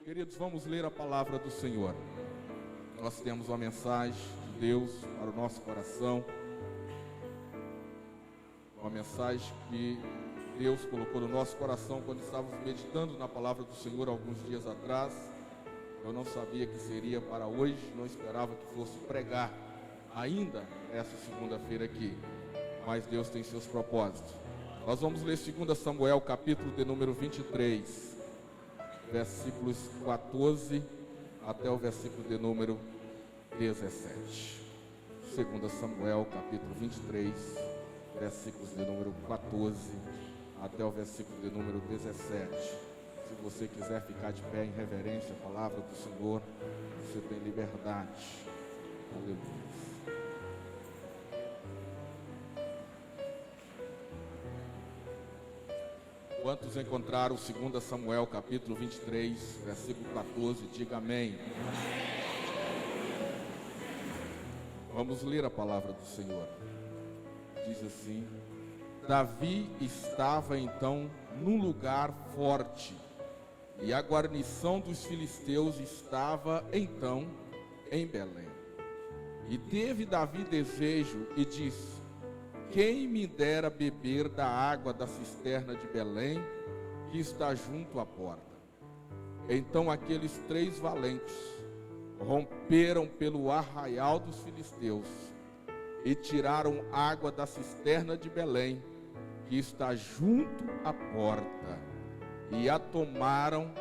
Queridos, vamos ler a palavra do Senhor. Nós temos uma mensagem de Deus para o nosso coração. Uma mensagem que Deus colocou no nosso coração quando estávamos meditando na palavra do Senhor alguns dias atrás. Eu não sabia que seria para hoje, não esperava que fosse pregar ainda essa segunda-feira aqui, mas Deus tem seus propósitos. Nós vamos ler 2 Samuel, capítulo de número 23, versículos 14 até o versículo de número 17. 2 Samuel, capítulo 23, versículos de número 14 até o versículo de número 17. Se você quiser ficar de pé em reverência à palavra do Senhor, você tem liberdade. Aleluia. Quantos encontraram 2 Samuel, capítulo 23, versículo 14? Diga amém. Vamos ler a palavra do Senhor. Diz assim: Davi estava então num lugar forte, e a guarnição dos filisteus estava então em Belém. E teve Davi desejo e disse: quem me dera beber da água da cisterna de Belém, que está junto à porta. Então aqueles 3 valentes romperam pelo arraial dos filisteus e tiraram água da cisterna de Belém, que está junto à porta, e a tomaram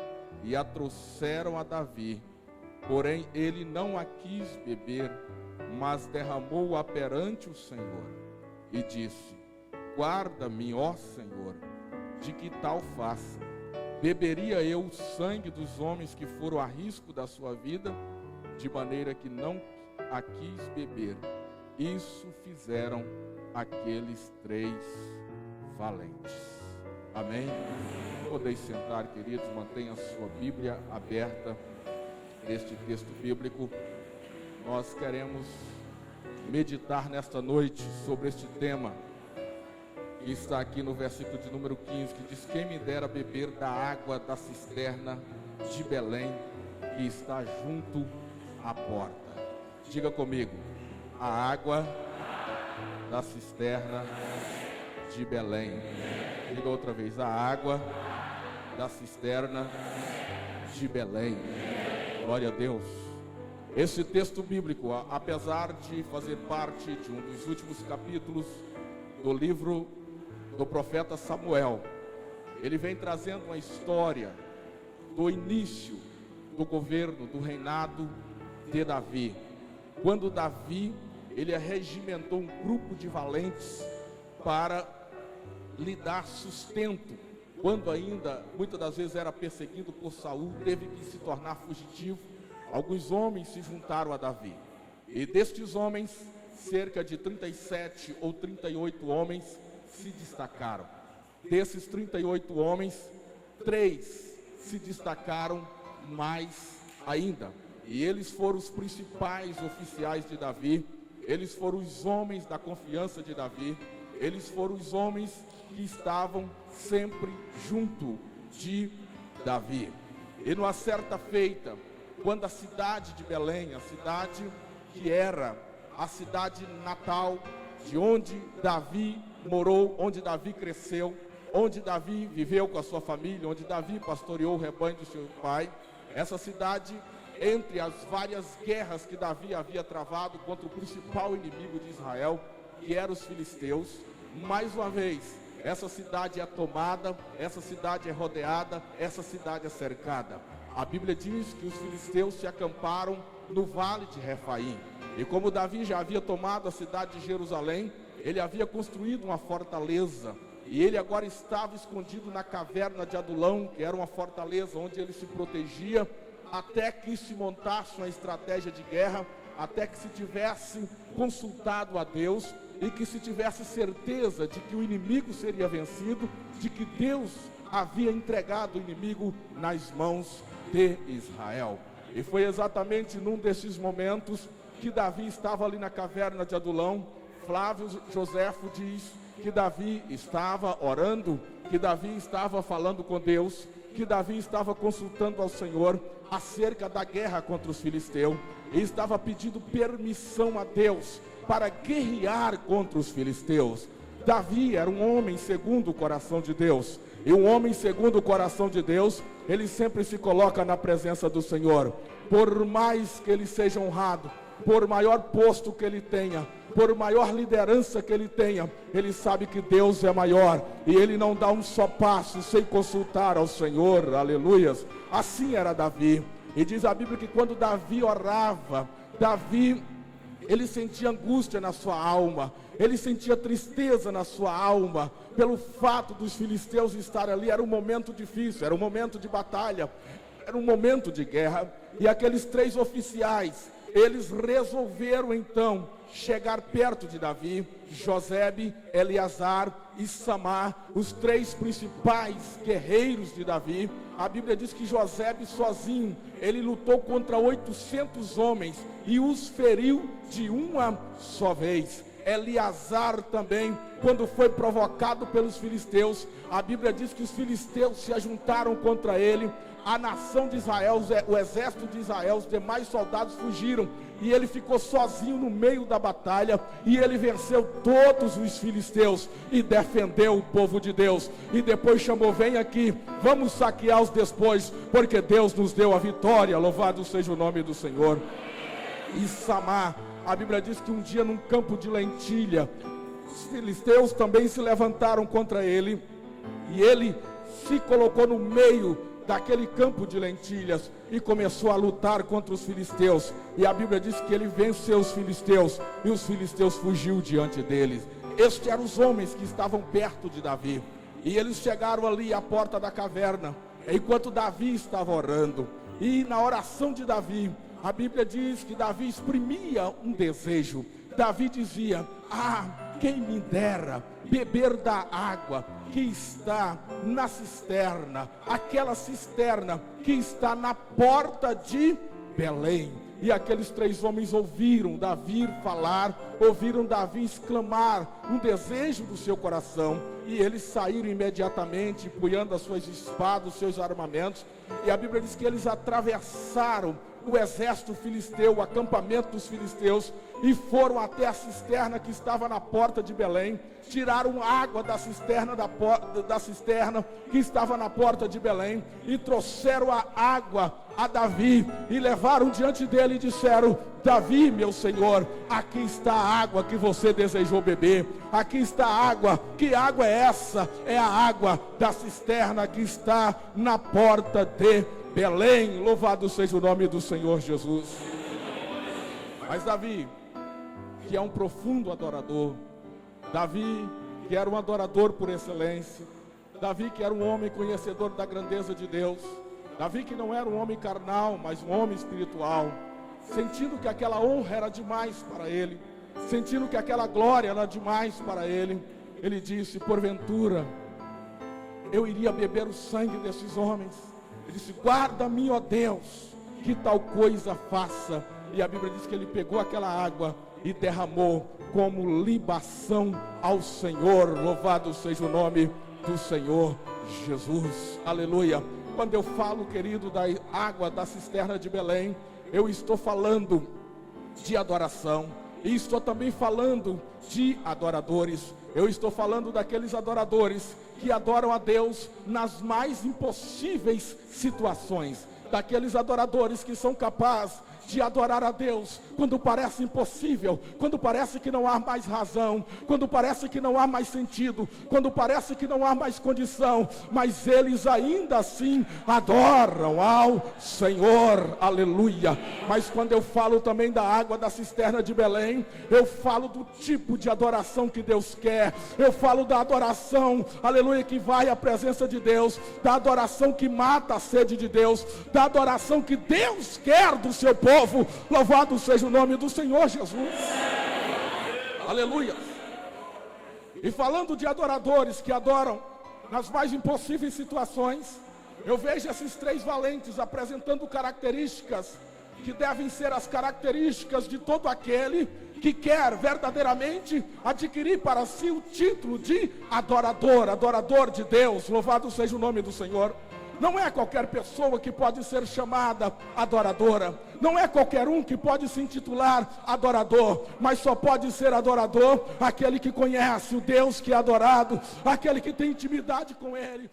e a trouxeram a Davi. Porém ele não a quis beber, mas derramou-a perante o Senhor. E disse: guarda-me, ó Senhor, de que tal faça? Beberia eu o sangue dos homens que foram a risco da sua vida, de maneira que não a quis beber. Isso fizeram aqueles 3 valentes. Amém? Podeis sentar, queridos, mantenha a sua Bíblia aberta neste texto bíblico. Nós queremos meditar nesta noite sobre este tema que está aqui no versículo de número 15, que diz: quem me dera beber da água da cisterna de Belém, que está junto à porta. Diga comigo: a água da cisterna de Belém. Diga outra vez: a água da cisterna de Belém. Glória a Deus. Esse texto bíblico, apesar de fazer parte de um dos últimos capítulos do livro do profeta Samuel, ele vem trazendo uma história do início do governo, do reinado de Davi. Quando Davi, ele regimentou um grupo de valentes para lhe dar sustento. Quando ainda, muitas das vezes, era perseguido por Saul, teve que se tornar fugitivo. Alguns homens se juntaram a Davi, e destes homens, cerca de 37 ou 38 homens se destacaram. Desses 38 homens, 3 se destacaram mais ainda, e eles foram os principais oficiais de Davi, eles foram os homens da confiança de Davi, eles foram os homens que estavam sempre junto de Davi. E numa certa feita, quando a cidade de Belém, a cidade que era a cidade natal, de onde Davi morou, onde Davi cresceu, onde Davi viveu com a sua família, onde Davi pastoreou o rebanho do seu pai, essa cidade, entre as várias guerras que Davi havia travado contra o principal inimigo de Israel, que eram os filisteus, mais uma vez, essa cidade é tomada, essa cidade é rodeada, essa cidade é cercada. A Bíblia diz que os filisteus se acamparam no vale de Refaim. E como Davi já havia tomado a cidade de Jerusalém, ele havia construído uma fortaleza. E ele agora estava escondido na caverna de Adulão, que era uma fortaleza onde ele se protegia, até que se montasse uma estratégia de guerra, até que se tivesse consultado a Deus e que se tivesse certeza de que o inimigo seria vencido, de que Deus havia entregado o inimigo nas mãos de Israel. E foi exatamente num desses momentos que Davi estava ali na caverna de Adulão. Flávio Joséfo diz que Davi estava orando, que Davi estava falando com Deus, que Davi estava consultando ao Senhor acerca da guerra contra os filisteus. Ele estava pedindo permissão a Deus para guerrear contra os filisteus. Davi era um homem segundo o coração de Deus. E um homem segundo o coração de Deus, ele sempre se coloca na presença do Senhor. Por mais que ele seja honrado, por maior posto que ele tenha, por maior liderança que ele tenha, ele sabe que Deus é maior. E ele não dá um só passo sem consultar ao Senhor. Aleluias. Assim era Davi. E diz a Bíblia que quando Davi orava, ele sentia angústia na sua alma, ele sentia tristeza na sua alma, pelo fato dos filisteus estarem ali. Era um momento difícil, era um momento de batalha, era um momento de guerra. E aqueles 3 oficiais, eles resolveram então chegar perto de Davi. Josebe, Eleazar e Samar, os 3 principais guerreiros de Davi. A Bíblia diz que Josebe sozinho, ele lutou contra 800 homens e os feriu de uma só vez. Eleazar também, quando foi provocado pelos filisteus, a Bíblia diz que os filisteus se ajuntaram contra ele. A nação de Israel, o exército de Israel, os demais soldados fugiram, e ele ficou sozinho no meio da batalha, e ele venceu todos os filisteus, e defendeu o povo de Deus, e depois chamou: vem aqui, vamos saquear os despojos, porque Deus nos deu a vitória, louvado seja o nome do Senhor. E Samar, a Bíblia diz que um dia num campo de lentilha, os filisteus também se levantaram contra ele, e ele se colocou no meio daquele campo de lentilhas e começou a lutar contra os filisteus. E a Bíblia diz que ele venceu os filisteus e os filisteus fugiu diante deles. Estes eram os homens que estavam perto de Davi, e eles chegaram ali à porta da caverna, enquanto Davi estava orando. E na oração de Davi, a Bíblia diz que Davi exprimia um desejo. Davi dizia: quem me dera beber da água que está na cisterna, aquela cisterna que está na porta de Belém. E aqueles 3 homens ouviram Davi falar, ouviram Davi exclamar um desejo do seu coração, e eles saíram imediatamente, empunhando as suas espadas, os seus armamentos. E a Bíblia diz que eles atravessaram o exército filisteu, o acampamento dos filisteus, e foram até a cisterna que estava na porta de Belém. Tiraram água da cisterna, da cisterna que estava na porta de Belém, e trouxeram a água a Davi, e levaram diante dele e disseram: Davi, meu senhor, aqui está a água que você desejou beber, aqui está a água. Que água é essa? É a água da cisterna que está na porta de Belém. Louvado seja o nome do Senhor Jesus. Mas Davi, que é um profundo adorador, Davi, que era um adorador por excelência, Davi, que era um homem conhecedor da grandeza de Deus, Davi, que não era um homem carnal, mas um homem espiritual, sentindo que aquela honra era demais para ele, sentindo que aquela glória era demais para ele, ele disse: porventura eu iria beber o sangue desses homens? Ele disse: guarda-me, ó Deus, que tal coisa faça. E a Bíblia diz que ele pegou aquela água e derramou como libação ao Senhor. Louvado seja o nome do Senhor Jesus. Aleluia. Quando eu falo, querido, da água da cisterna de Belém, eu estou falando de adoração, e estou também falando de adoradores. Eu estou falando daqueles adoradores que adoram a Deus nas mais impossíveis situações, daqueles adoradores que são capazes de adorar a Deus quando parece impossível, quando parece que não há mais razão, quando parece que não há mais sentido, quando parece que não há mais condição, mas eles ainda assim adoram ao Senhor. Aleluia. Mas quando eu falo também da água da cisterna de Belém, eu falo do tipo de adoração que Deus quer. Eu falo da adoração, aleluia, que vai à presença de Deus, da adoração que mata a sede de Deus, da adoração que Deus quer do seu povo. Louvado seja o nome do Senhor Jesus. Aleluia. E falando de adoradores que adoram nas mais impossíveis situações, eu vejo esses 3 valentes apresentando características que devem ser as características de todo aquele que quer verdadeiramente adquirir para si o título de adorador, adorador de Deus. Louvado seja o nome do Senhor. Não é qualquer pessoa que pode ser chamada adoradora. Não é qualquer um que pode se intitular adorador. Mas só pode ser adorador aquele que conhece o Deus que é adorado, aquele que tem intimidade com Ele.